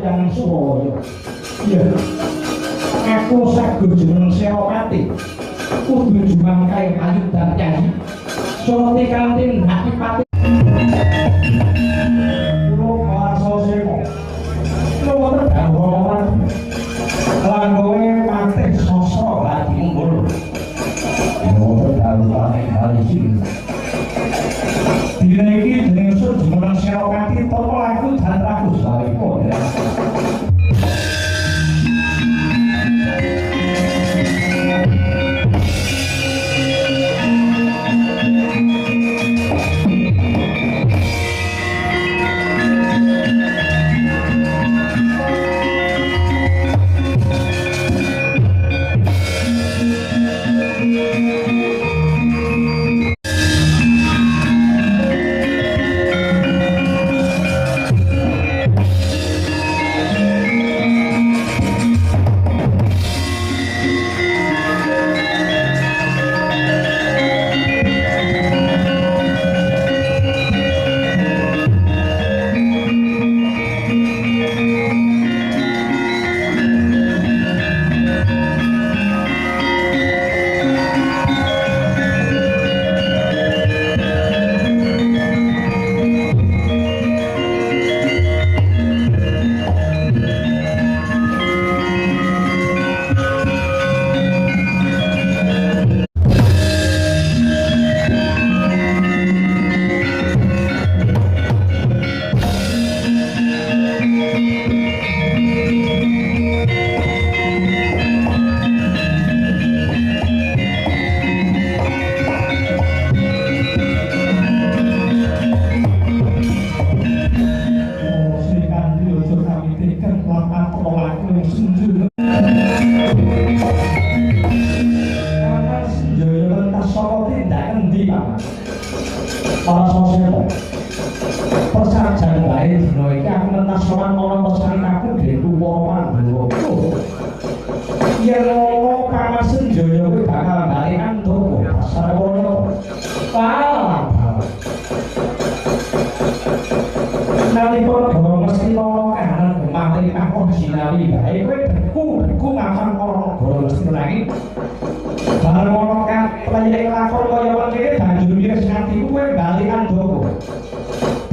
yang Suraya. Iya. Aku saged jeneng Senopati. Kudu jumangkae ayu dan Kyai. Surati kanthi Adipati. Kulo Warsa Sena. Kulo wonten dawuhan langgoe patih sosro lagi unggul. Wonten dawuhan hal iki. Dina iki jeneng jeneng Senopati tapa laku dan ragu salipun.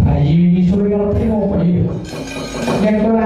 Bayi suwi ngerti apa iki? Yen kowe